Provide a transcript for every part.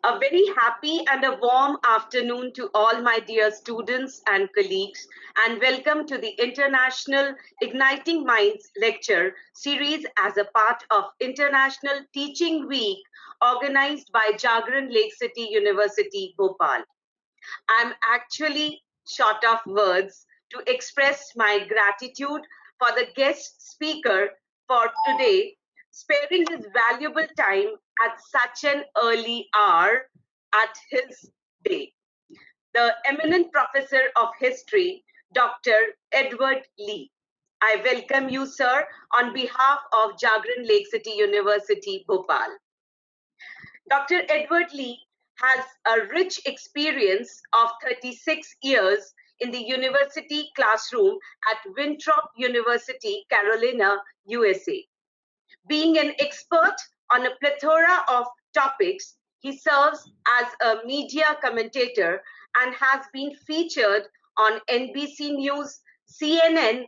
A very happy and a warm afternoon to all my dear students and colleagues, and welcome to the International Igniting Minds lecture series as a part of International Teaching Week organized by Jagran Lakecity University, Bhopal. I'm actually short of words to express my gratitude for the guest speaker for today, sparing his valuable time at such an early hour at his day. The eminent professor of history, Dr. Edward Lee. I welcome you, sir, on behalf of Jagran Lakecity University, Bhopal. Dr. Edward Lee has a rich experience of 36 years in the university classroom at Winthrop University, Carolina, USA. Being an expert on a plethora of topics, he serves as a media commentator and has been featured on NBC News, CNN,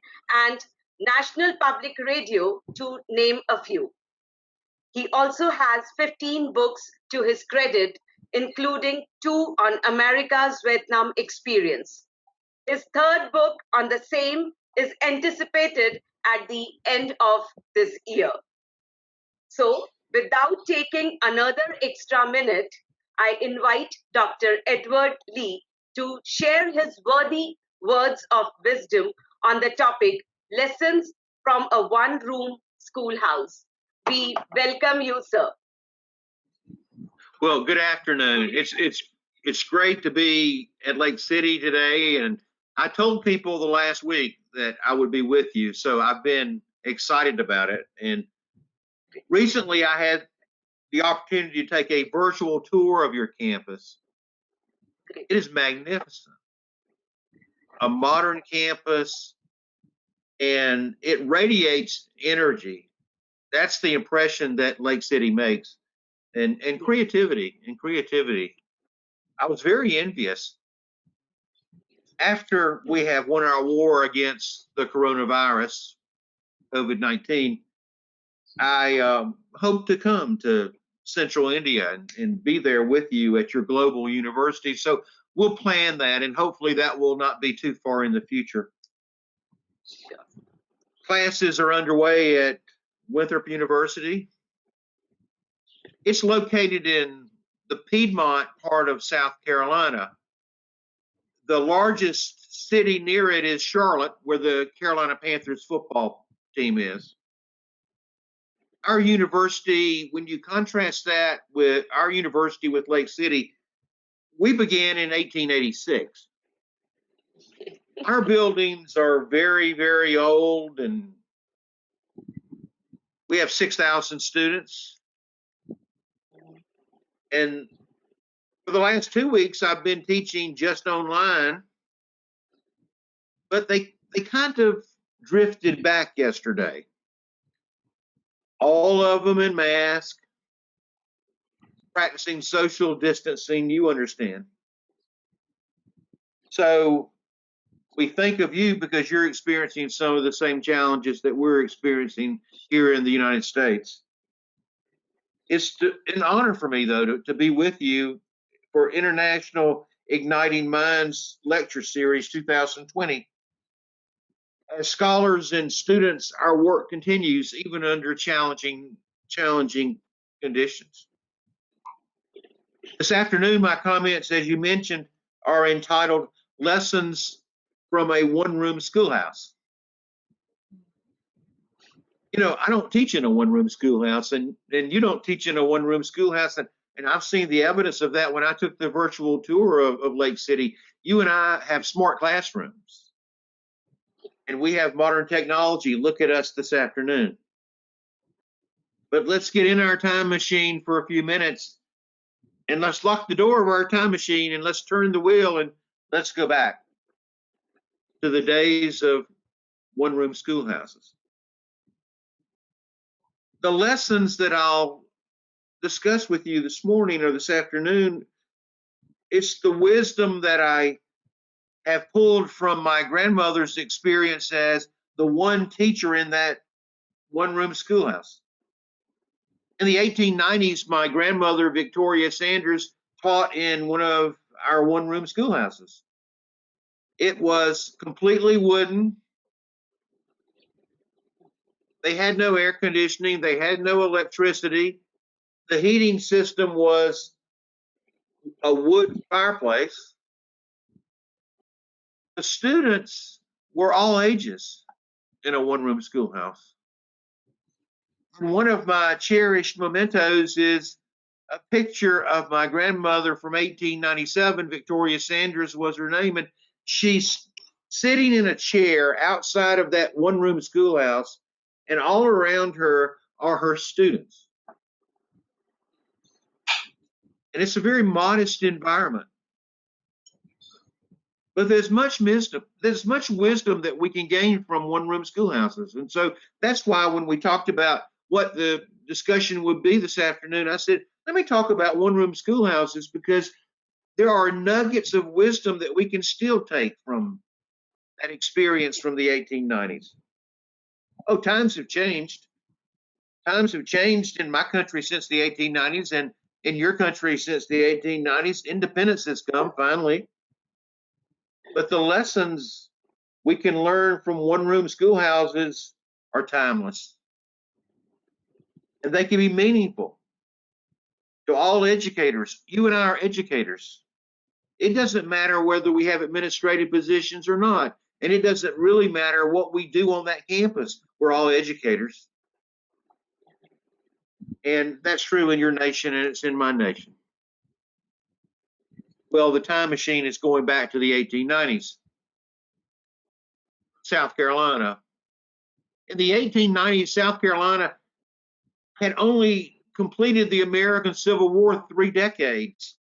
and National Public Radio, to name a few. He also has 15 books to his credit, including 2 on America's Vietnam experience. His third book on the same is anticipated at the end of this year. So, without taking another extra minute, I invite Dr. Edward Lee to share his worthy words of wisdom on the topic, Lessons from a One-Room Schoolhouse. We welcome you, sir. Well, good afternoon. It's great to be at Lake City today, and I told people the last week that I would be with you, so I've been excited about it. And recently, I had the opportunity to take a virtual tour of your campus. It is magnificent, a modern campus, and it radiates energy. That's the impression that Lake City makes, and creativity. I was very envious. After we have won our war against the coronavirus, COVID-19, I hope to come to Central India and be there with you at your global university. So we'll plan that, and hopefully that will not be too far in the future. Classes are underway at Winthrop University. It's located in the Piedmont part of South Carolina. The largest city near it is Charlotte, where the Carolina Panthers football team is. Our university, when you contrast that with our university with Lake City, we began in 1886. Our buildings are very, very old, and we have 6,000 students. And for the last 2 weeks, I've been teaching just online, but they kind of drifted back yesterday. All of them in mask, practicing social distancing, you understand. So we think of you because you're experiencing some of the same challenges that we're experiencing here in the United States. It's an honor for me, though, to be with you for International Igniting Minds Lecture Series 2020. As scholars and students, our work continues even under challenging conditions. This afternoon, my comments, as you mentioned, are entitled Lessons from a One-Room Schoolhouse. You know, I don't teach in a one-room schoolhouse, and you don't teach in a one-room schoolhouse, and I've seen the evidence of that when I took the virtual tour of Lake City. You and I have smart classrooms, and we have modern technology. Look at us this afternoon. But let's get in our time machine for a few minutes, and let's lock the door of our time machine, and let's turn the wheel, and let's go back to the days of one-room schoolhouses. The lessons that I'll discuss with you this morning or this afternoon, it's the wisdom that I have pulled from my grandmother's experience as the one teacher in that one-room schoolhouse. In the 1890s, my grandmother, Victoria Sanders, taught in one of our one-room schoolhouses. It was completely wooden. They had no air conditioning. They had no electricity. The heating system was a wood fireplace. The students were all ages in a one-room schoolhouse. And one of my cherished mementos is a picture of my grandmother from 1897. Victoria Sanders was her name, and she's sitting in a chair outside of that one-room schoolhouse, and all around her are her students. And it's a very modest environment. But there's much wisdom that we can gain from one-room schoolhouses. And so that's why when we talked about what the discussion would be this afternoon, I said, let me talk about one-room schoolhouses, because there are nuggets of wisdom that we can still take from that experience from the 1890s. Oh, times have changed. Times have changed in my country since the 1890s, and in your country since the 1890s. Independence has come finally. But the lessons we can learn from one-room schoolhouses are timeless. And they can be meaningful to all educators. You and I are educators. It doesn't matter whether we have administrative positions or not. And it doesn't really matter what we do on that campus. We're all educators. And that's true in your nation, and it's in my nation. Well, the time machine is going back to the 1890s. South Carolina. In the 1890s, South Carolina had only completed the American Civil War 3 decades.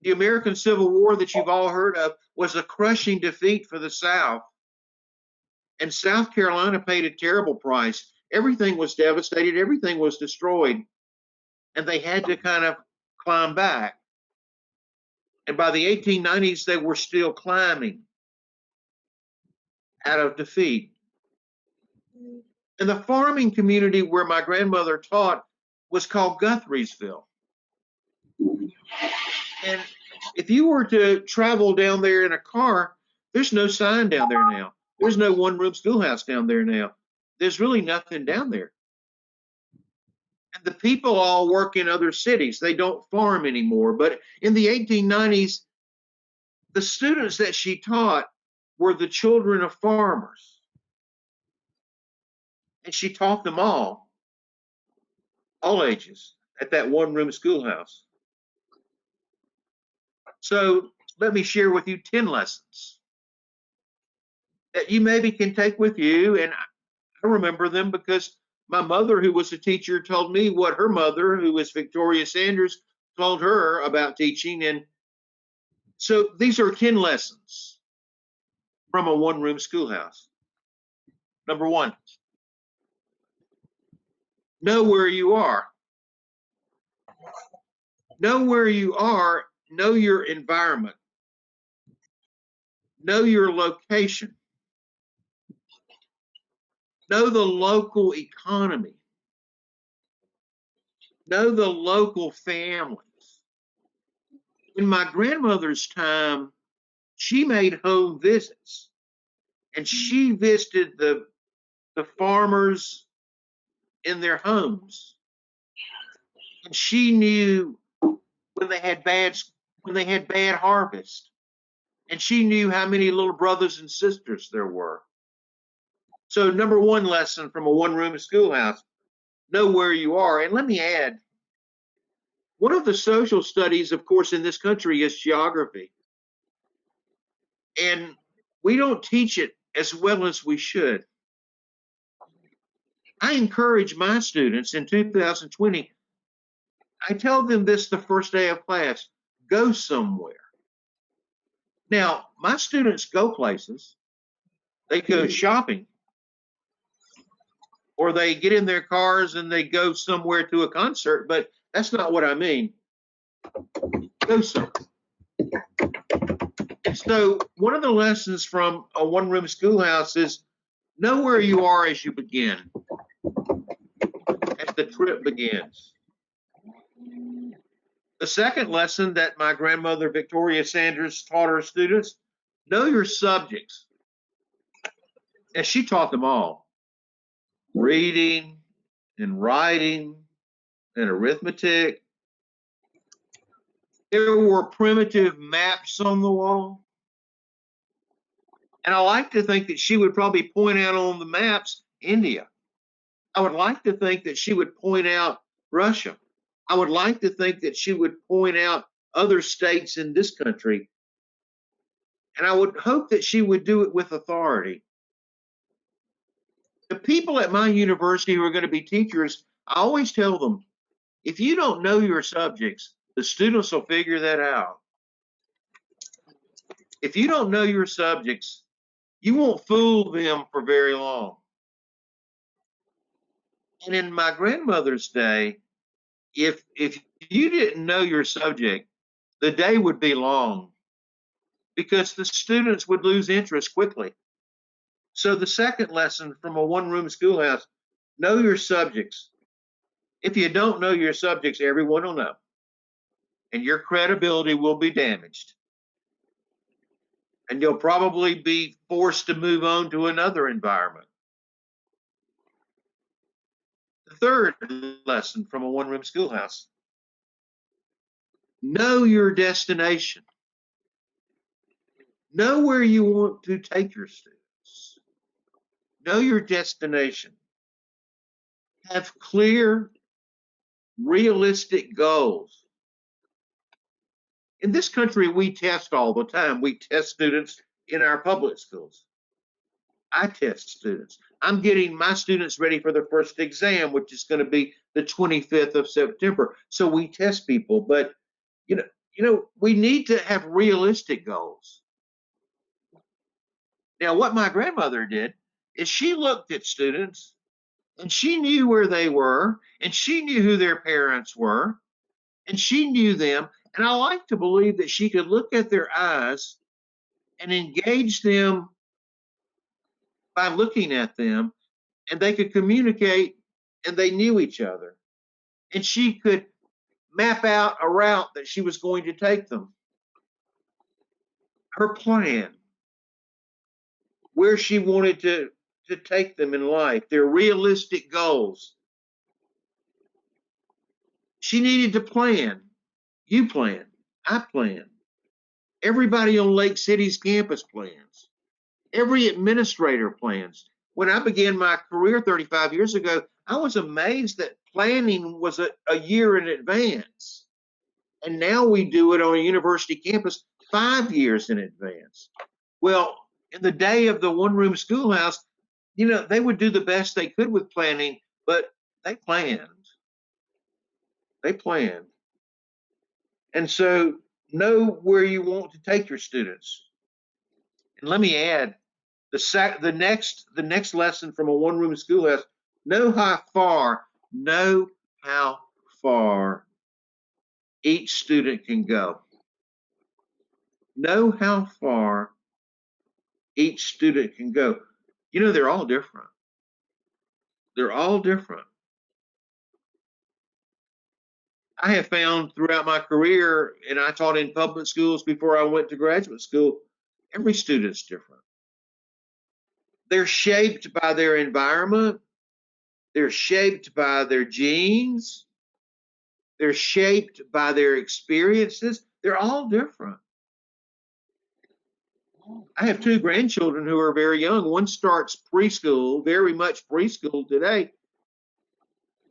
The American Civil War that you've all heard of was a crushing defeat for the South. And South Carolina paid a terrible price. Everything was devastated, everything was destroyed. And they had to kind of climb back. And by the 1890s, they were still climbing out of defeat. And the farming community where my grandmother taught was called Guthriesville. And if you were to travel down there in a car, there's no sign down there now. There's no one-room schoolhouse down there now. There's really nothing down there. And the people all work in other cities. They don't farm anymore. But in the 1890s, the students that she taught were the children of farmers. And she taught them all ages, at that one-room schoolhouse. So let me share with you 10 lessons that you maybe can take with you. And I remember them because my mother, who was a teacher, told me what her mother, who was Victoria Sanders, told her about teaching. And so these are 10 lessons from a one-room schoolhouse. Number 1, know where you are. Know where you are, know your environment, know your location, know the local economy, know the local families. In my grandmother's time, she made home visits, and she visited the farmers in their homes. And she knew when they had bad harvest, and she knew how many little brothers and sisters there were. So number 1 lesson from a one-room schoolhouse, know where you are. And let me add, one of the social studies, of course, in this country is geography. And we don't teach it as well as we should. I encourage my students in 2020, I tell them this the first day of class, go somewhere. Now, my students go places. They go shopping, or they get in their cars and they go somewhere to a concert, but that's not what I mean. Go somewhere. And so one of the lessons from a one-room schoolhouse is know where you are as you begin, as the trip begins. The second lesson that my grandmother, Victoria Sanders, taught her students, know your subjects. And she taught them all: reading and writing and arithmetic. There were primitive maps on the wall. And I like to think that she would probably point out on the maps India. I would like to think that she would point out Russia. I would like to think that she would point out other states in this country. And I would hope that she would do it with authority. The people at my university who are going to be teachers, I always tell them, if you don't know your subjects, the students will figure that out. If you don't know your subjects, you won't fool them for very long. And in my grandmother's day, if you didn't know your subject, the day would be long because the students would lose interest quickly. So the second lesson from a one-room schoolhouse, know your subjects. If you don't know your subjects, everyone will know, and your credibility will be damaged. And you'll probably be forced to move on to another environment. The third lesson from a one-room schoolhouse, know your destination. Know where you want to take your students. Know your destination. Have clear, realistic goals. In this country, we test all the time. We test students in our public schools. I test students. I'm getting my students ready for their first exam, which is going to be the 25th of September. So we test people, but you know, we need to have realistic goals. Now, what my grandmother did is she looked at students and she knew where they were, and she knew who their parents were, and she knew them. And I like to believe that she could look at their eyes and engage them by looking at them, and they could communicate, and they knew each other. And she could map out a route that she was going to take them. Her plan, where she wanted to take them in life, their realistic goals. She needed to plan. You plan. I plan. Everybody on Lake City's campus plans. Every administrator plans. When I began my career 35 years ago, I was amazed that planning was a year in advance. And now we do it on a university campus 5 years in advance. Well, in the day of the one-room schoolhouse, you know, they would do the best they could with planning, but they planned. They planned. And so know where you want to take your students. And let me add, the next lesson from a one-room schoolhouse, know how far each student can go. Know how far each student can go. You know, they're all different. They're all different. I have found throughout my career, and I taught in public schools before I went to graduate school, every student's different. They're shaped by their environment. They're shaped by their genes. They're shaped by their experiences. They're all different. I have 2 grandchildren who are very young. One starts preschool, very much preschool today.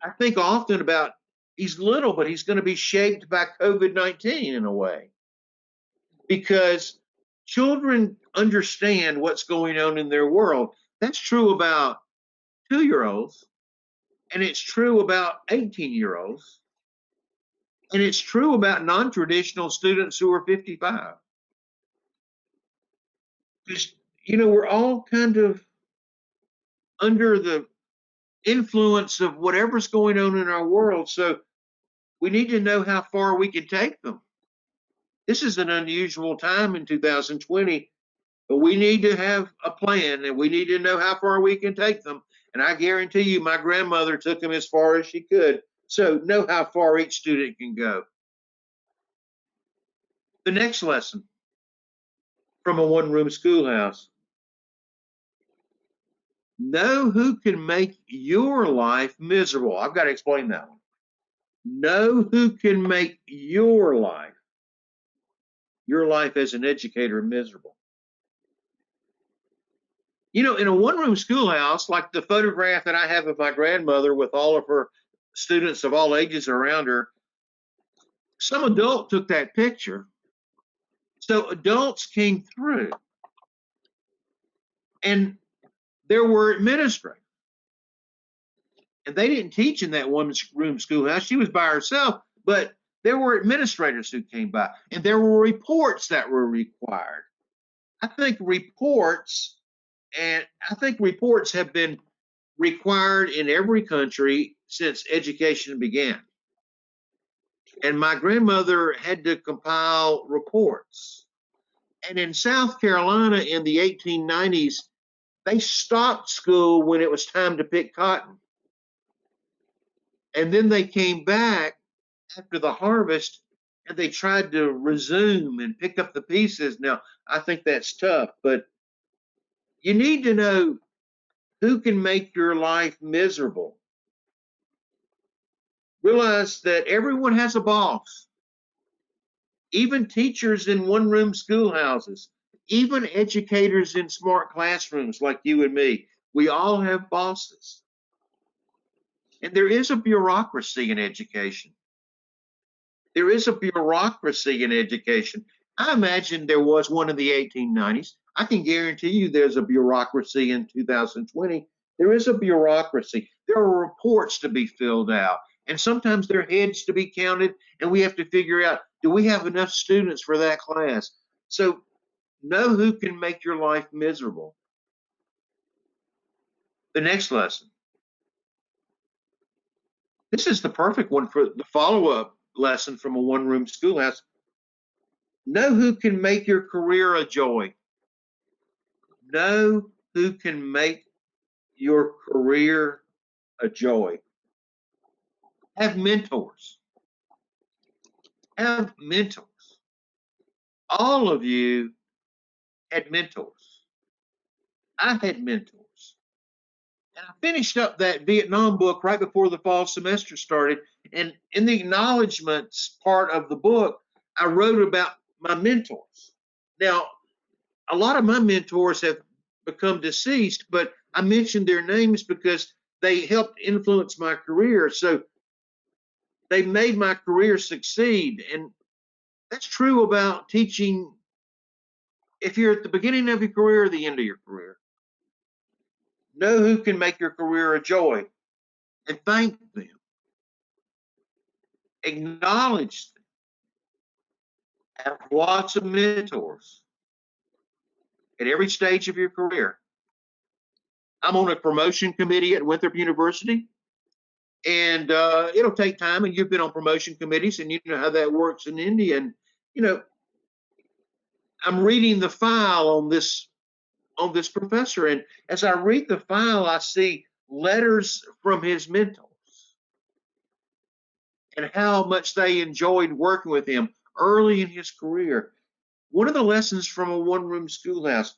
I think often about, he's little, but he's going to be shaped by COVID-19 in a way, because children understand what's going on in their world. That's true about 2-year-olds, and it's true about 18-year-olds, and it's true about non-traditional students who are 55. Because, you know, we're all kind of under the influence of whatever's going on in our world, so we need to know how far we can take them. This is an unusual time in 2020, but we need to have a plan, and we need to know how far we can take them. And I guarantee you, my grandmother took them as far as she could. So know how far each student can go. The next lesson from a one-room schoolhouse. Know who can make your life miserable. I've got to explain that one. Know who can make your life as an educator, miserable. You know, in a one-room schoolhouse, like the photograph that I have of my grandmother with all of her students of all ages around her, some adult took that picture. So adults came through, and there were administrators. And they didn't teach in that one-room schoolhouse. She was by herself, but there were administrators who came by, and there were reports that were required. I think reports have been required in every country since education began. And my grandmother had to compile reports. And in South Carolina in the 1890s, they stopped school when it was time to pick cotton. And then they came back after the harvest and they tried to resume and pick up the pieces. Now, I think that's tough, but you need to know who can make your life miserable. Realize that everyone has a boss, even teachers in one-room schoolhouses, even educators in smart classrooms like you and me. We all have bosses. And there is a bureaucracy in education. There is a bureaucracy in education. I imagine there was one in the 1890s. I can guarantee you there's a bureaucracy in 2020. There is a bureaucracy. There are reports to be filled out, and sometimes there are heads to be counted, and we have to figure out, do we have enough students for that class? So know who can make your life miserable. The next lesson. This is the perfect one for the follow-up lesson from a one-room schoolhouse. Know who can make your career a joy. Know who can make your career a joy. Have mentors. Have mentors. All of you had mentors. I had mentors. And I finished up that Vietnam book right before the fall semester started. And in the acknowledgments part of the book, I wrote about my mentors. Now, a lot of my mentors have become deceased, but I mentioned their names because they helped influence my career. So they made my career succeed. And that's true about teaching if you're at the beginning of your career or the end of your career. Know who can make your career a joy and thank them. Acknowledge them. Have lots of mentors at every stage of your career. I'm on a promotion committee at Winthrop University, and it'll take time, and you've been on promotion committees, and you know how that works in India. And, you know, I'm reading the file on this professor, and as I read the file, I see letters from his mentors and how much they enjoyed working with him early in his career. One of the lessons from a one-room schoolhouse,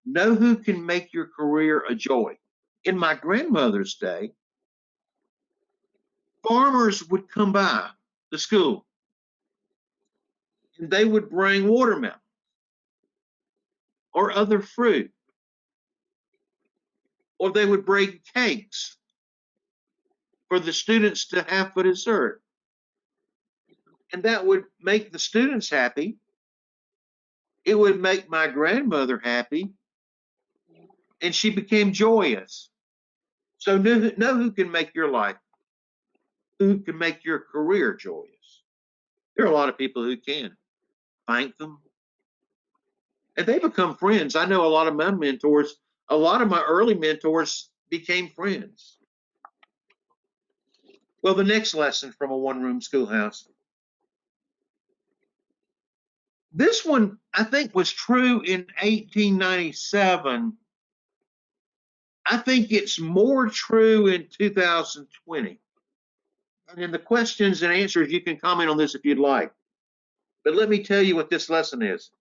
know who can make your career a joy. In my grandmother's day, farmers would come by the school and they would bring watermelon or other fruit, or they would bring cakes for the students to have for dessert. And that would make the students happy. It would make my grandmother happy, and she became joyous. So know who can make your life, who can make your career joyous. There are a lot of people who can. Thank them. And they become friends. I know a lot of my mentors, a lot of my early mentors became friends. Well, the next lesson from a one-room schoolhouse. This one, I think, was true in 1897. I think it's more true in 2020. And in the questions and answers, you can comment on this if you'd like. But let me tell you what this lesson is.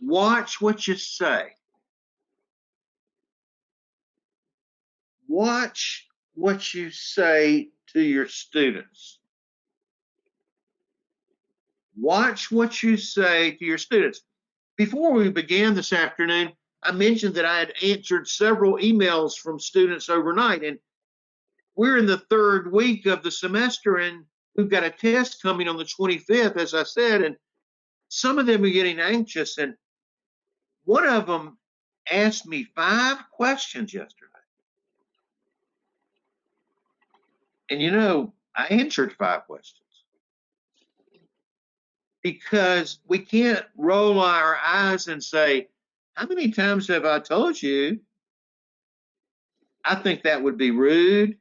Watch what you say. Watch what you say to your students. Watch what you say to your students. Before we began this afternoon, I mentioned that I had answered several emails from students overnight, and we're in the third week of the semester, and we've got a test coming on the 25th, as I said, and some of them are getting anxious, and one of them asked me 5 questions yesterday. And you know, I answered 5 questions because we can't roll our eyes and say, how many times have I told you? I think that would be rude.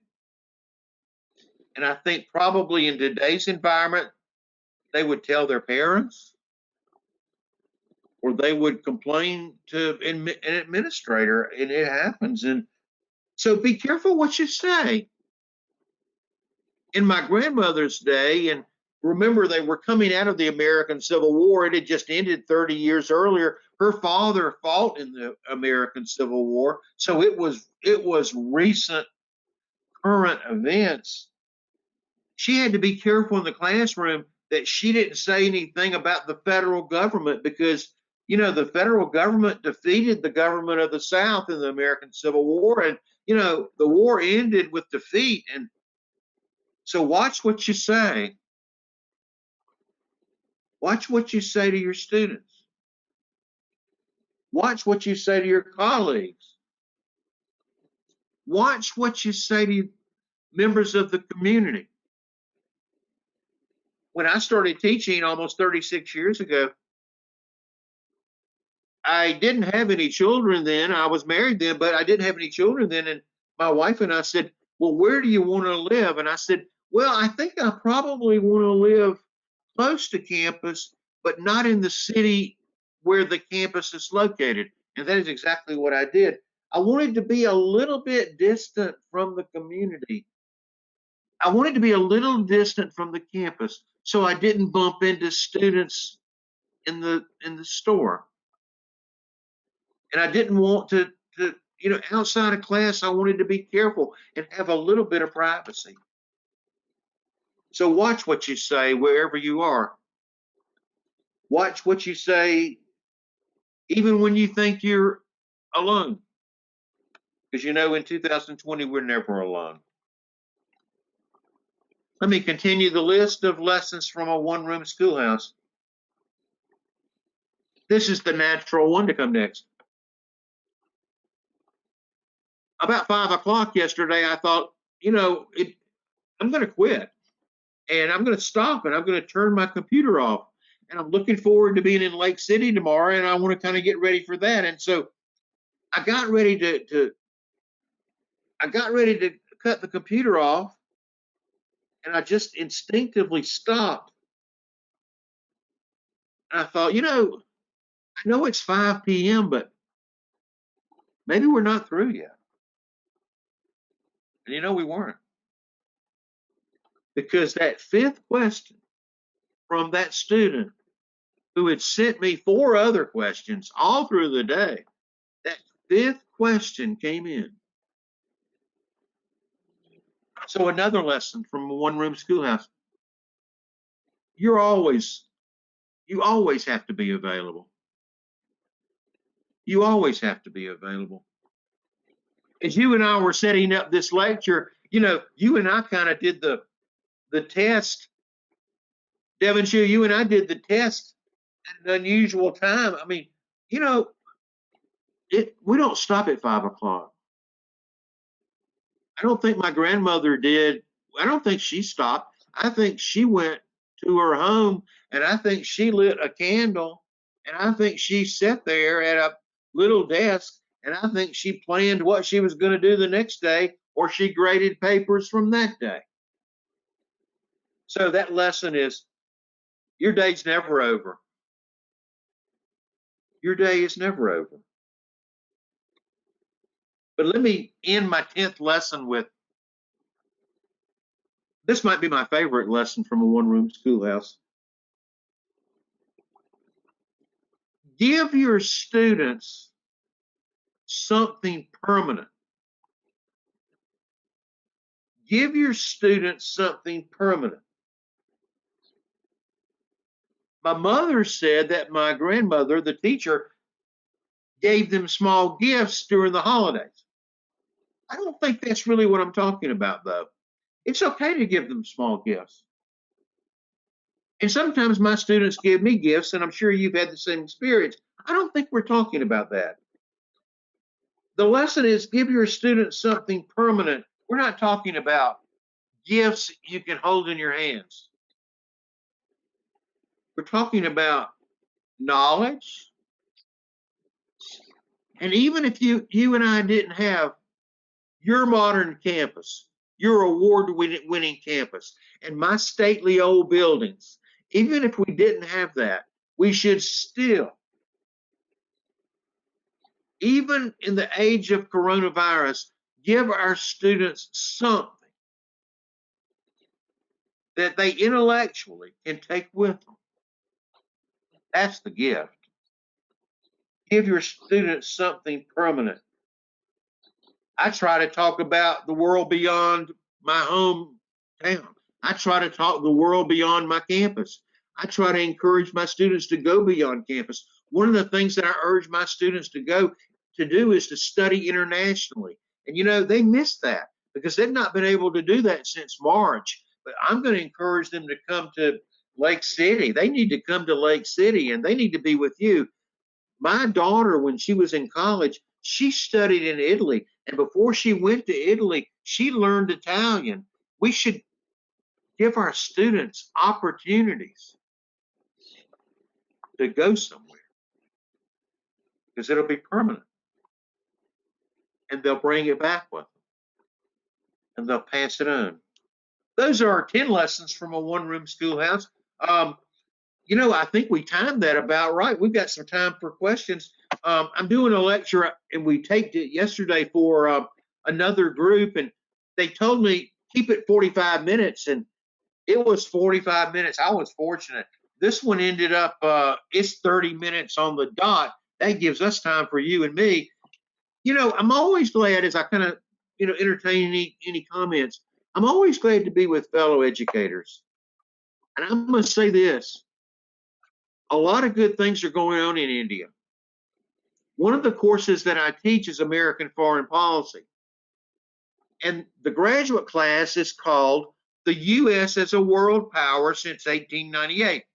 And I think probably in today's environment, they would tell their parents or they would complain to an administrator, and it happens. And so be careful what you say. In my grandmother's day, and remember, they were coming out of the American Civil War. It had just ended 30 years earlier. Her father fought in the American Civil War, so it was recent, current events. She had to be careful in the classroom that she didn't say anything about the federal government because, you know, the federal government defeated the government of the South in the American Civil War, and, you know, the war ended with defeat. And so watch what you say. Watch what you say to your students. Watch what you say to your colleagues. Watch what you say to members of the community. When I started teaching almost 36 years ago, I didn't have any children then. I was married then, but I didn't have any children then. And my wife and I said, well, where do you want to live? And I said, well, I think I probably want to live close to campus, but not in the city where the campus is located. And that is exactly what I did. I wanted to be a little bit distant from the community. I wanted to be a little distant from the campus so I didn't bump into students in the store. And I didn't want to, you know, outside of class, I wanted to be careful and have a little bit of privacy. So watch what you say wherever you are. Watch what you say even when you think you're alone. Because you know, in 2020, we're never alone. Let me continue the list of lessons from a one-room schoolhouse. This is the natural one to come next. About 5 o'clock yesterday, I thought, you know, I'm going to quit. And I'm going to stop and I'm going to turn my computer off. And I'm looking forward to being in Lake City tomorrow, and I want to kind of get ready for that. And so I got ready to cut the computer off, and I just instinctively stopped. And I thought, you know it's 5 p.m., but maybe we're not through yet. And you know, we weren't. Because that 5th question from that student who had sent me 4 other questions all through the day, that 5th question came in. So another lesson from a one-room schoolhouse. You always have to be available. You always have to be available. As you and I were setting up this lecture, you know, you and I kind of did the test. Devonshield, you and I did the test at an unusual time. I mean, you know, we don't stop at 5 o'clock. I don't think my grandmother did. I don't think she stopped. I think she went to her home, and I think she lit a candle, and I think she sat there at a little desk, and I think she planned what she was going to do the next day, or she graded papers from that day. So that lesson is, your day's never over. Your day is never over. But let me end my 10th lesson with, this might be my favorite lesson from a one-room schoolhouse. Give your students something permanent. Give your students something permanent. My mother said that my grandmother, the teacher, gave them small gifts during the holidays. I don't think that's really what I'm talking about, though. It's okay to give them small gifts. And sometimes my students give me gifts, and I'm sure you've had the same experience. I don't think we're talking about that. The lesson is give your students something permanent. We're not talking about gifts you can hold in your hands. We're talking about knowledge. And even if you and I didn't have your modern campus, your award-winning campus, and my stately old buildings, even if we didn't have that, we should still, even in the age of coronavirus, give our students something that they intellectually can take with them. That's the gift. Give your students something permanent. I try to talk about the world beyond my hometown. I try to talk the world beyond my campus. I try to encourage my students to go beyond campus. One of the things that I urge my students to do is to study internationally. And you know, they miss that because they've not been able to do that since March. But I'm going to encourage them to come to Lake City. They need to come to Lake City and they need to be with you. My daughter, when she was in college, she studied in Italy. And before she went to Italy, she learned Italian. We should give our students opportunities to go somewhere because it'll be permanent. And they'll bring it back with them. And they'll pass it on. Those are our 10 lessons from a one-room schoolhouse. You know, I think we timed that about right. We've got some time for questions. I'm doing a lecture, and we taped it yesterday for another group, and they told me keep it 45 minutes, and it was 45 minutes. I was fortunate. This one ended up, it's 30 minutes on the dot. That gives us time for you and me. You know, I'm always glad as I kind of, entertain any comments. I'm always glad to be with fellow educators. And I'm going to say this. A lot of good things are going on in India. One of the courses that I teach is American Foreign Policy. And the graduate class is called The U.S. as a World Power Since 1898.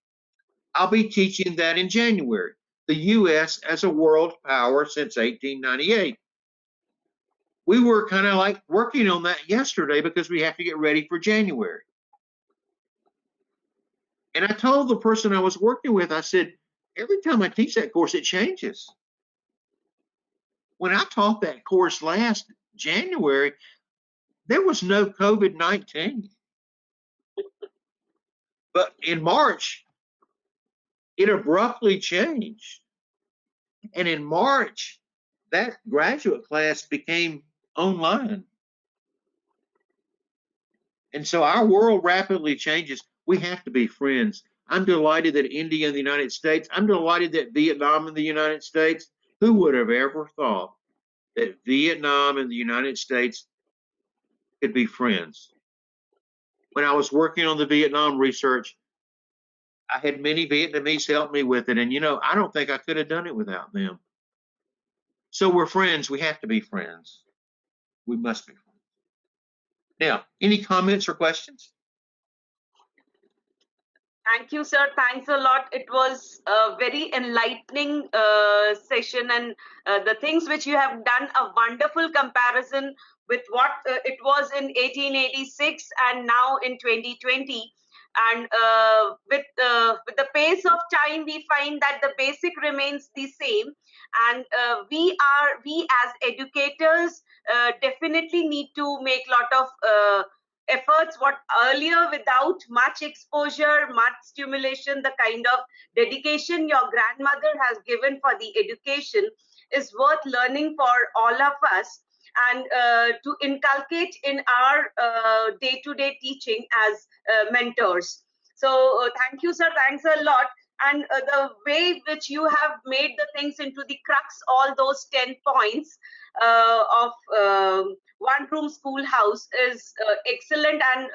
I'll be teaching that in January. The U.S. as a World Power Since 1898. We were kind of like working on that yesterday because we have to get ready for January. And I told the person I was working with, I said, every time I teach that course, it changes. When I taught that course last January, there was no COVID-19. But in March, it abruptly changed. And in March, that graduate class became online. And so our world rapidly changes. We have to be friends. I'm delighted that India and the United States, I'm delighted that Vietnam and the United States, who would have ever thought that Vietnam and the United States could be friends? When I was working on the Vietnam research, I had many Vietnamese help me with it. And, I don't think I could have done it without them. So we're friends. We have to be friends. We must be friends. Now, any comments or questions? Thank you, sir. Thanks a lot. It was a very enlightening session, and the things which you have done, a wonderful comparison with what it was in 1886 and now in 2020. And with the pace of time, we find that the basic remains the same. And we as educators definitely need to make lot of efforts what earlier without much exposure, much stimulation, the kind of dedication your grandmother has given for the education is worth learning for all of us, and to inculcate in our day-to-day teaching as mentors. So thank you, sir. Thanks a lot. and the way which you have made the things into the crux, all those 10 points of one room schoolhouse is excellent, and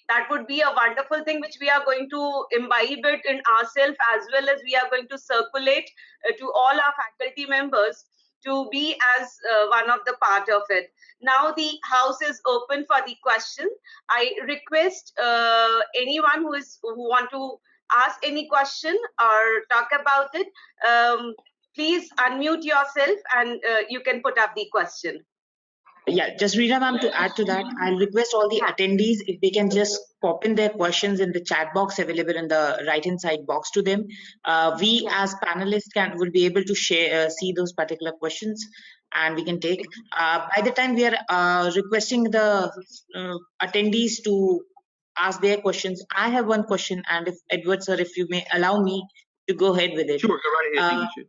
that would be a wonderful thing which we are going to imbibe it in ourselves, as well as we are going to circulate to all our faculty members to be as one of the part of it. Now the house is open for the question. I request anyone who want to ask any question or talk about it, please unmute yourself and you can put up the question. Yeah, just Rita ma'am, to add to that, I'll request all the attendees if they can just pop in their questions in the chat box available in the right-hand side box to them. We as panelists will be able to share, see those particular questions, and we can take. By the time we are requesting the attendees to ask their questions, I have one question, and if Edward sir, if you may allow me to go ahead with it. Sure, go right ahead.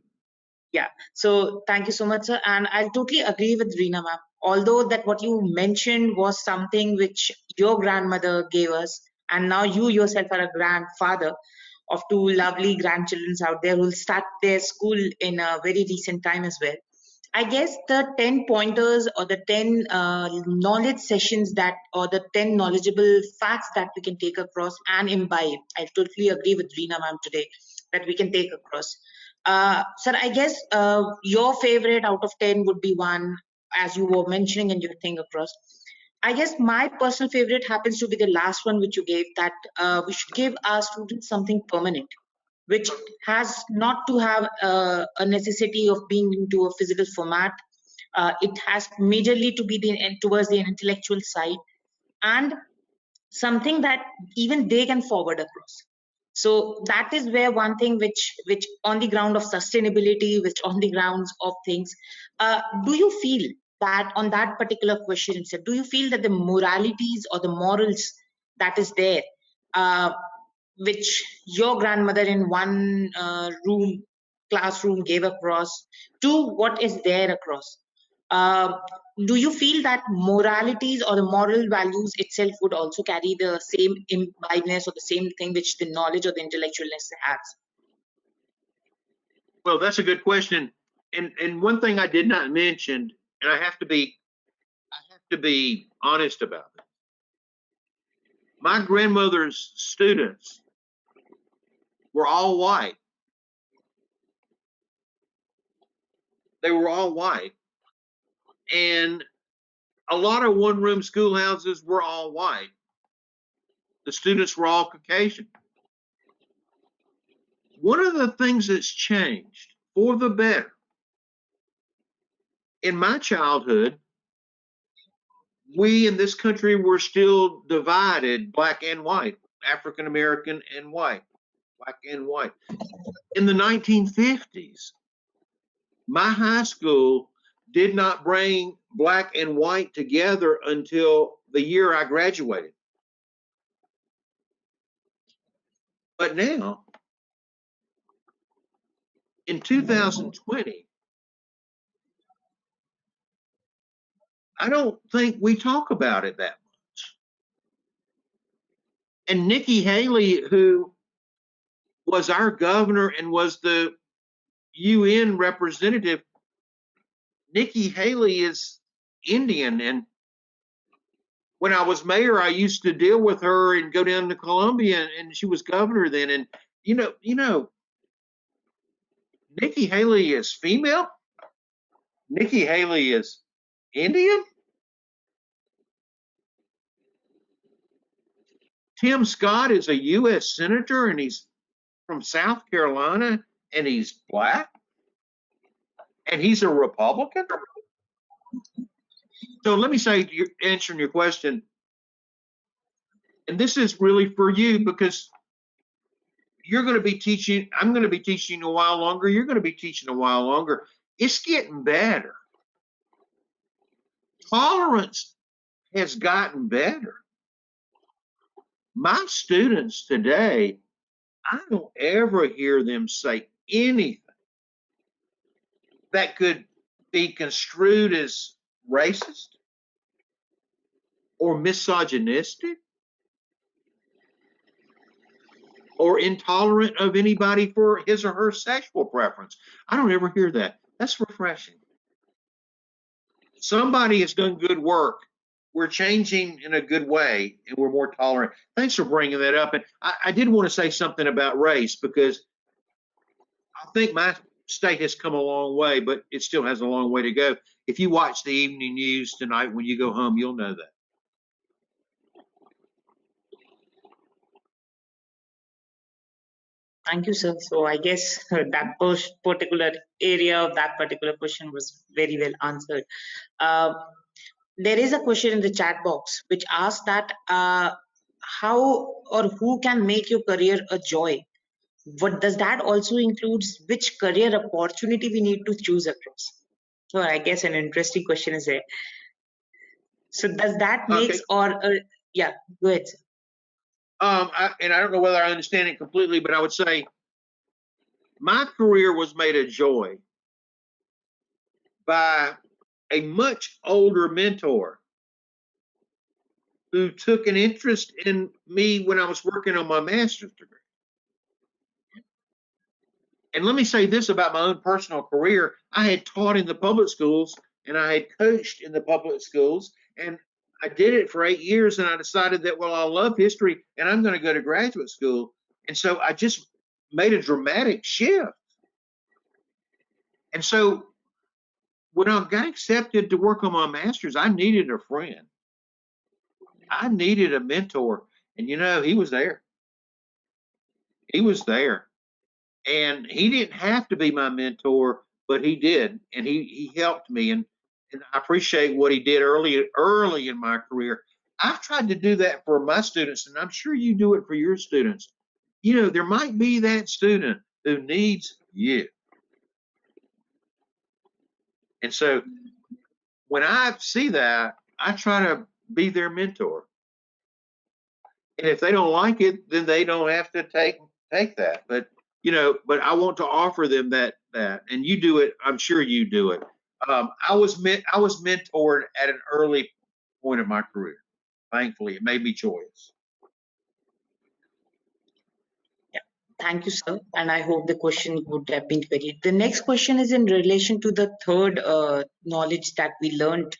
Yeah, so thank you so much, sir. And I totally agree with Reena ma'am. Although that what you mentioned was something which your grandmother gave us, and now you yourself are a grandfather of two lovely grandchildren out there who will start their school in a very recent time as well. I guess the 10 pointers or the 10 knowledge sessions that, or the 10 knowledgeable facts that we can take across and imbibe. I totally agree with Reena ma'am today that we can take across. Sir, I guess your favorite out of 10 would be one, as you were mentioning in your thing across. I guess my personal favorite happens to be the last one which you gave, that we should give our students something permanent, which has not to have a necessity of being into a physical format. It has majorly to be towards the intellectual side, and something that even they can forward across. So that is where one thing which on the ground of sustainability, which on the grounds of things, do you feel that on that particular question itself, do you feel that the moralities or the morals that is there, which your grandmother in one classroom gave across to what is there across, do you feel that moralities or the moral values itself would also carry the same imbibedness or the same thing which the knowledge or the intellectualness has? Well, that's a good question. And one thing I did not mention, and I have to be honest about it. My grandmother's students were all white. They were all white. And a lot of one-room schoolhouses were all white. The students were all Caucasian. One of the things that's changed for the better in my childhood, we in this country were still divided, black and white, African American and white, black and white. In the 1950s, my high school did not bring black and white together until the year I graduated. But now, in 2020, I don't think we talk about it that much. And Nikki Haley, who was our governor and was the UN representative, Nikki Haley is Indian. And when I was mayor, I used to deal with her and go down to Columbia, and she was governor then. And you know, Nikki Haley is female. Nikki Haley is Indian. Tim Scott is a U.S. senator, and he's from South Carolina, and he's black, and he's a Republican. So let me say, answering your question, and this is really for you because you're going to be teaching, I'm going to be teaching a while longer, you're going to be teaching a while longer. It's getting better. Tolerance has gotten better. My students today, I don't ever hear them say anything that could be construed as racist or misogynistic or intolerant of anybody for his or her sexual preference. I don't ever hear that. That's refreshing. Somebody has done good work. We're changing in a good way, and we're more tolerant. Thanks for bringing that up. And I did want to say something about race, because I think my state has come a long way, but it still has a long way to go. If you watch the evening news tonight when you go home, you'll know that. Thank you, sir. So I guess that particular area of that particular question was very well answered. There is a question in the chat box which asks that how or who can make your career a joy? What does that also includes which career opportunity we need to choose across? So I guess an interesting question is there. So does that makes yeah, go ahead, sir. And I don't know whether I understand it completely, but I would say my career was made a joy by a much older mentor who took an interest in me when I was working on my master's degree. And let me say this about my own personal career. I had taught in the public schools, and I had coached in the public schools, and I did it for 8 years, and I decided that, well, I love history and I'm going to go to graduate school. And so I just made a dramatic shift. And so when I got accepted to work on my master's, I needed a friend. I needed a mentor. And you know, he was there. He was there. And he didn't have to be my mentor, but he did. And he helped me. And I appreciate what he did early in my career. I've tried to do that for my students, and I'm sure you do it for your students. You know, there might be that student who needs you. And so when I see that, I try to be their mentor. And if they don't like it, then they don't have to take that. But you know, but I want to offer them that, and you do it. I'm sure you do it. I was mentored at an early point of my career. Thankfully, it made me joyous. Yeah, thank you, sir. And I hope the question would have been very. The next question is in relation to the third knowledge that we learned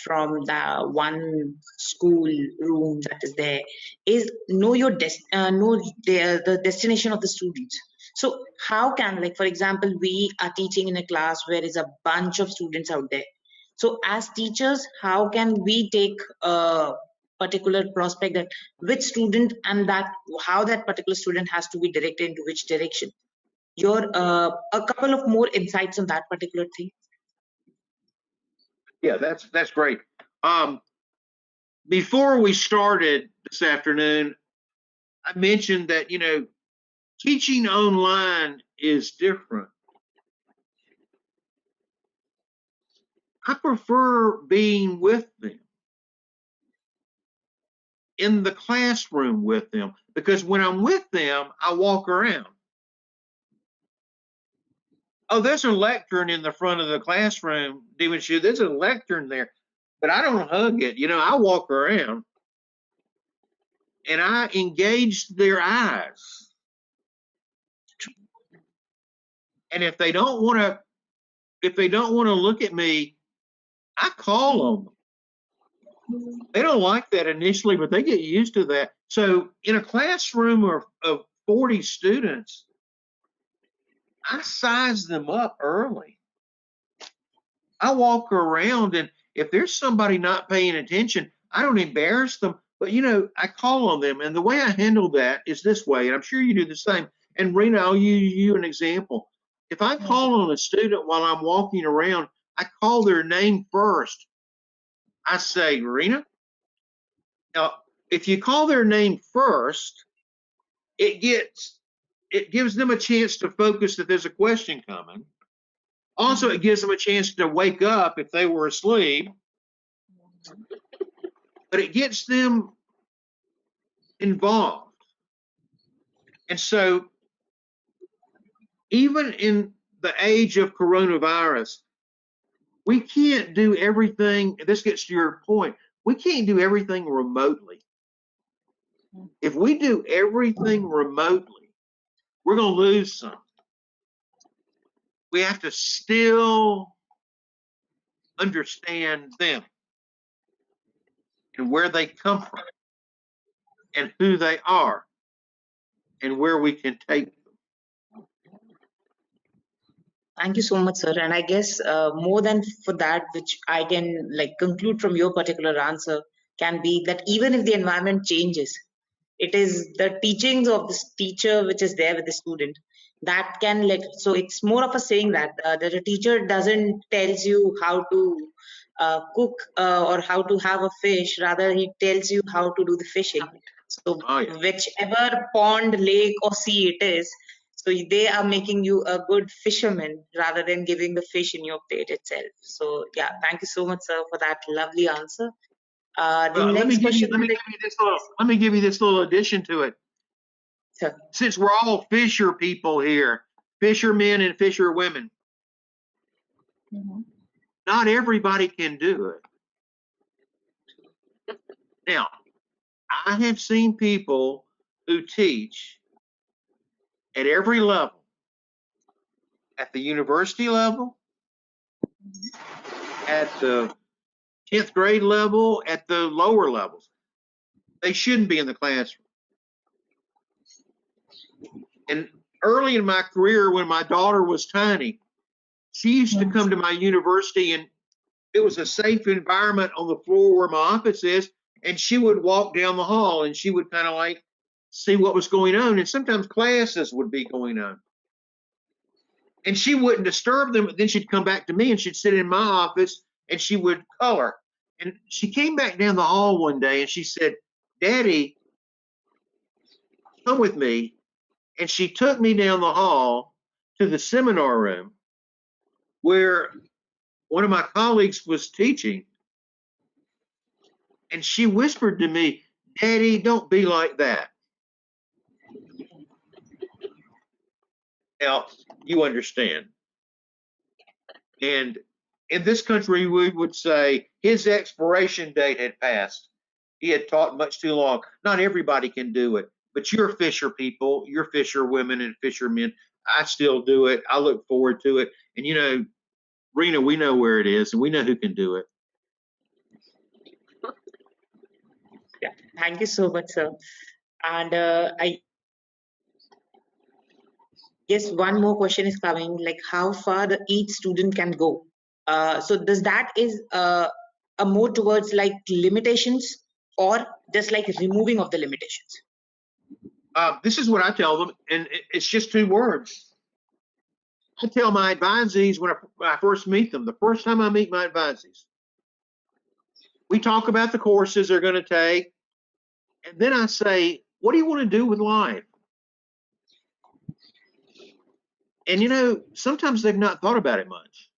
from the one school room that is there, is know your know the destination of the students. So how can, like, for example, we are teaching in a class where is a bunch of students out there. So as teachers, how can we take a particular prospect that which student and that how that particular student has to be directed into which direction? Your a couple of more insights on that particular thing. Yeah, that's great. Before we started this afternoon, I mentioned that, you know, teaching online is different. I prefer being with them, in the classroom with them, because when I'm with them, I walk around. Oh, there's a lectern in the front of the classroom, Devonshu. There's a lectern there, but I don't hug it. You know, I walk around and I engage their eyes. And if they don't want to look at me, I call them. They don't like that initially, but they get used to that. So in a classroom of 40 students, I size them up early. I walk around, and if there's somebody not paying attention, I don't embarrass them, but, you know, I call on them. And the way I handle that is this way, and I'm sure you do the same. And Rena, I'll use you an example. If I call on a student while I'm walking around, I call their name first. I say, Rena. Now, if you call their name first, it gives them a chance to focus that there's a question coming. Also, it gives them a chance to wake up if they were asleep, but it gets them involved. And so even in the age of coronavirus, we can't do everything. This gets to your point. We can't do everything remotely. If we do everything remotely, we're going to lose some. We have to still understand them and where they come from and who they are and where we can take them. Thank you so much, sir. And I guess more than for that, which I can like conclude from your particular answer, can be that even if the environment changes, it is the teachings of this teacher which is there with the student that can like. So it's more of a saying that a teacher doesn't tells you how to cook or how to have a fish. Rather, he tells you how to do the fishing. So Oh, yeah. whichever pond, lake, or sea it is. So they are making you a good fisherman rather than giving the fish in your plate itself. So yeah, thank you so much, sir, for that lovely answer. The Well, let me next give you question. this little addition to it. Sir. Since we're all fisher people here, fishermen and fisherwomen, not everybody can do it. Now, I have seen people who teach at every level, at the university level, at the 10th grade level, at the lower levels. They shouldn't be in the classroom. And early in my career, when my daughter was tiny, she used to come to my university, and it was a safe environment on the floor where my office is, and she would walk down the hall and she would kind of like see what was going on, and sometimes classes would be going on. And she wouldn't disturb them, but then she'd come back to me and she'd sit in my office and she would color. And she came back down the hall one day and she said, "Daddy, come with me." And she took me down the hall to the seminar room where one of my colleagues was teaching. And she whispered to me, "Daddy, don't be like that." Now, you understand. And in this country, we would say his expiration date had passed. He had taught much too long. Not everybody can do it, but you're fisher people, you're fisher women and fishermen. I still do it. I look forward to it. And you know, Rena, we know where it is and we know who can do it. Yeah, thank you so much, sir. And I guess one more question is coming, like how far each student can go. So does that is a more towards like limitations or just like removing of the limitations? This is what I tell them, and it's just two words. I tell my advisees when I first meet them, the first time I meet my advisees, we talk about the courses they're going to take, and then I say, "What do you want to do with life?" And you know, sometimes they've not thought about it much.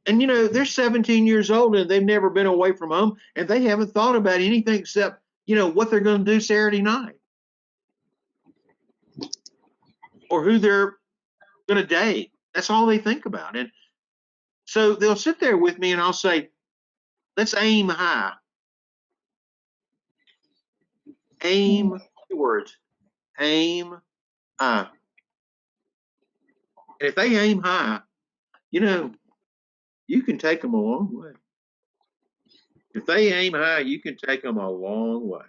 And you know, they're 17 years old and they've never been away from home, and they haven't thought about anything except, you know, what they're going to do Saturday night or who they're going to date. That's all they think about. And so they'll sit there with me and I'll say, "Let's aim high." Aim, two words, aim high. And if they aim high, you know, you can take them a long way. If they aim high, you can take them a long way.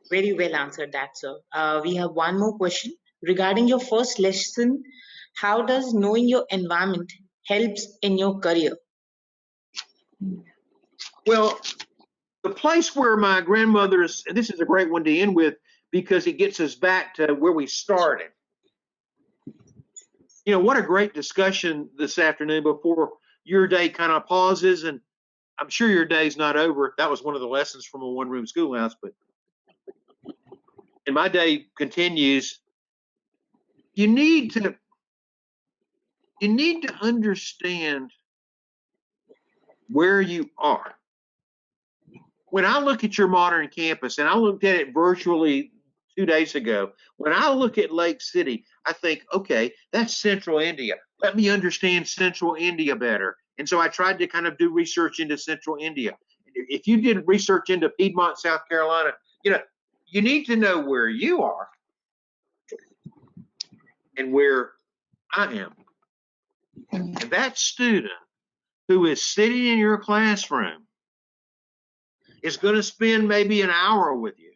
Very well answered that, sir. We have one more question regarding your first lesson. How does knowing your environment helps in your career? Well, the place where my grandmother's, and this is a great one to end with because it gets us back to where we started. You know, what a great discussion this afternoon before your day kind of pauses, and I'm sure your day's not over. That was one of the lessons from a one-room schoolhouse, and my day continues. You need to understand where you are. When I look at your modern campus, and I looked at it virtually 2 days ago, when I look at Lake City, I think, okay, that's Central India. Let me understand Central India better. And so I tried to kind of do research into Central India. And if you did research into Piedmont, South Carolina, you know, you need to know where you are and where I am. And that student who is sitting in your classroom is going to spend maybe an hour with you.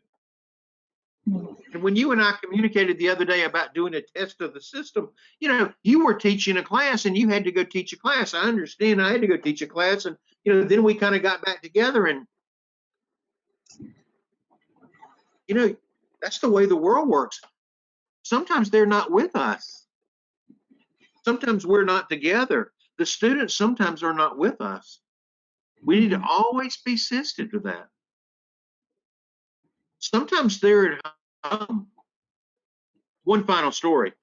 And when you and I communicated the other day about doing a test of the system, you know, you were teaching a class and you had to go teach a class. I understand I had to go teach a class, and, you know, then we kind of got back together, and, you know, that's the way the world works. Sometimes they're not with us. Sometimes we're not together. The students sometimes are not with us. We need to always be sensitive to that. Sometimes they're at home. One final story.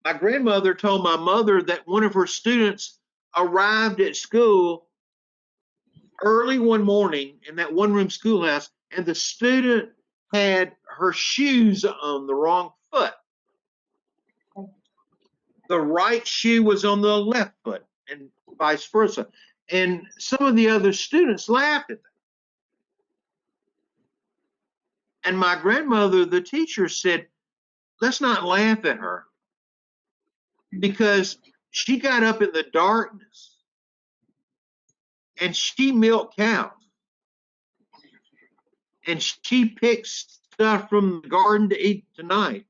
My grandmother told my mother that one of her students arrived at school early one morning in that one-room schoolhouse, and the student had her shoes on the wrong foot. The right shoe was on the left foot, and vice versa. And some of the other students laughed at that. And my grandmother, the teacher, said, let's not laugh at her, because she got up in the darkness and she milked cows. And she picked stuff from the garden to eat tonight.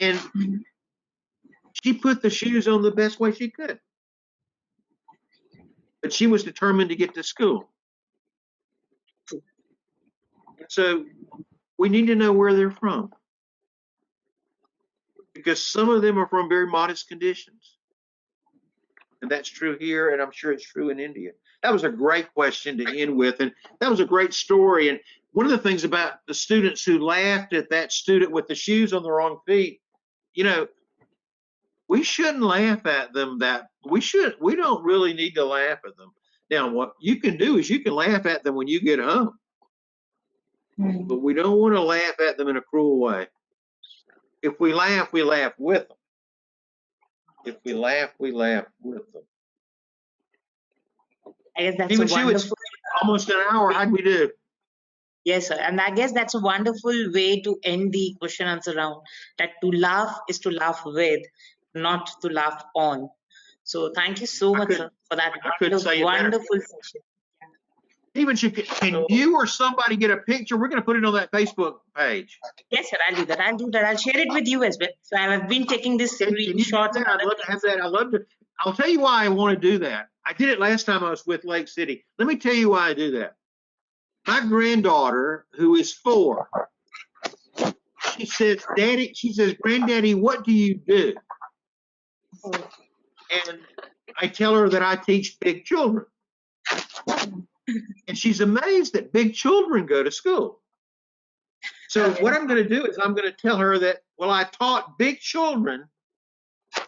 And she put the shoes on the best way she could. But she was determined to get to school. So we need to know where they're from, because some of them are from very modest conditions. And that's true here, and I'm sure it's true in India. That was a great question to end with, and that was a great story. And one of the things about the students who laughed at that student with the shoes on the wrong feet, you know, we shouldn't laugh at them. We don't really need to laugh at them. Now, what you can do is you can laugh at them when you get home, but we don't want to laugh at them in a cruel way. If we laugh with them. If we laugh with them. I guess that's a wonderful. Almost an hour. How'd we do? Yes, sir. And I guess that's a wonderful way to end the question answer round. That to laugh is to laugh with, not to laugh on. So thank you so much, sir, for that wonderful session. Even can you or somebody get a picture? We're going to put it on that Facebook page. Yes, sir. I'll do that. I'll share it with you as well. So I've been taking this screenshots. I'd love to have that. I'll tell you why I want to do that. I did it last time I was with Lake City. Let me tell you why I do that. My granddaughter, who is 4, she says, Granddaddy, what do you do? And I tell her that I teach big children. And she's amazed that big children go to school. So what I'm going to do is I'm going to tell her that, well, I taught big children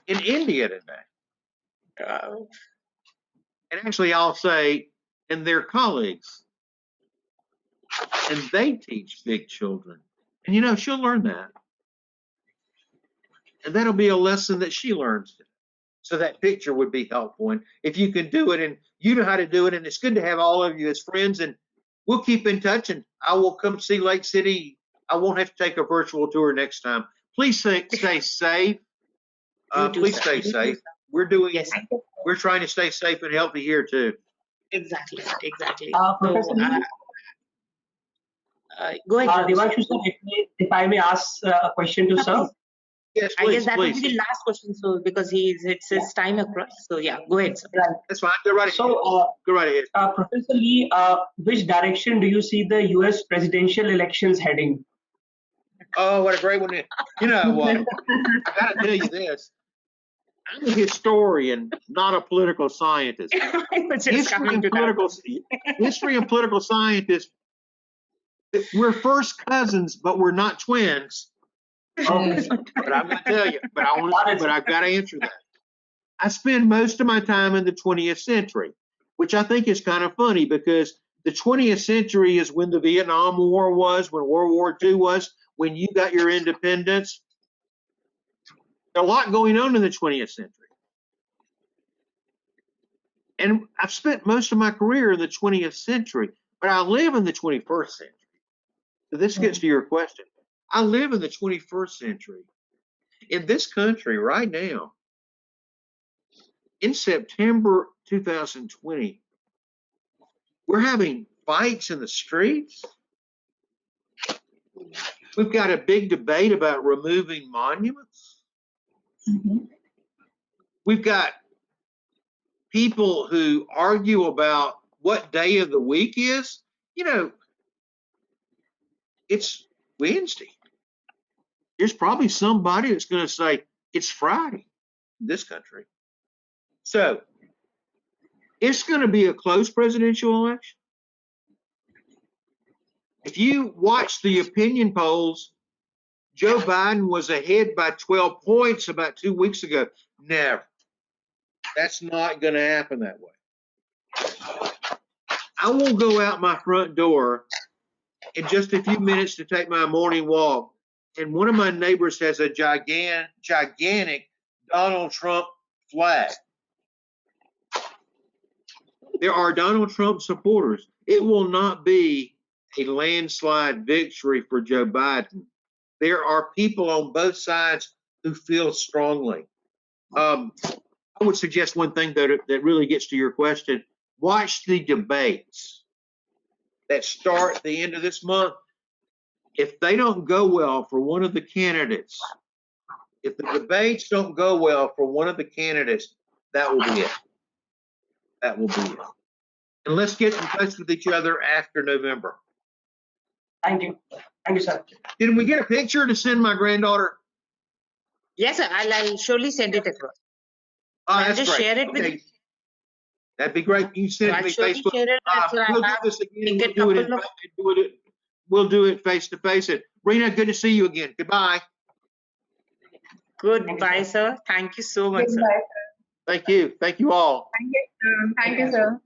in India today. And actually I'll say, and their colleagues. And they teach big children. And you know, she'll learn that. And that'll be a lesson that she learns. So that picture would be helpful. And if you can do it, and you know how to do it, and it's good to have all of you as friends, and we'll keep in touch, and I will come see Lake City. I won't have to take a virtual tour next time. Please stay safe. Please stay safe. We're trying to stay safe and healthy here too. Exactly. Professor, go ahead. Devanshu, if I may ask a question to sir. Yes, please, I guess that will be the last question, so because it's his time across. So yeah, go ahead, sir. Right. That's fine. Go right ahead. Go right ahead. Professor Lee, which direction do you see the U.S. presidential elections heading? Oh, what a great one! You know what? I got to tell you this. I'm a historian, not a political scientist. History and political scientists, we're first cousins, but we're not twins. But I'm going to tell you, but I've got to answer that. I spend most of my time in the 20th century, which I think is kind of funny, because the 20th century is when the Vietnam War was, when World War II was, when you got your independence. There's a lot going on in the 20th century. And I've spent most of my career in the 20th century, but I live in the 21st century. So this gets to your question. I live in the 21st century. In this country right now, in September 2020, we're having fights in the streets. We've got a big debate about removing monuments. We've got people who argue about what day of the week is. You know, it's Wednesday. There's probably somebody that's going to say it's Friday in this country. So it's going to be a close presidential election. If you watch the opinion polls, Joe Biden was ahead by 12 points about 2 weeks ago. Never. That's not going to happen that way. I will go out my front door in just a few minutes to take my morning walk, and one of my neighbors has a gigantic Donald Trump flag. There are Donald Trump supporters. It will not be a landslide victory for Joe Biden. There are people on both sides who feel strongly. I would suggest one thing that really gets to your question. Watch the debates that start at the end of this month. If they don't go well for one of the candidates, if the debates don't go well for one of the candidates, that will be it. That will be it. And let's get in touch with each other after November. Thank you. Thank you, sir. Did we get a picture to send my granddaughter? Yes, sir. I'll surely send it across. Oh, I'll that's just great. share it with you. That'd be great. You So send it I'll to me surely Facebook. share it. So I We'll do have this again. taken We'll do couple of- we'll do it face to face. Rena, good to see you again. Goodbye. Goodbye, sir. Thank you so much, sir. Goodbye, sir. Thank you. Thank you all. Thank you, sir.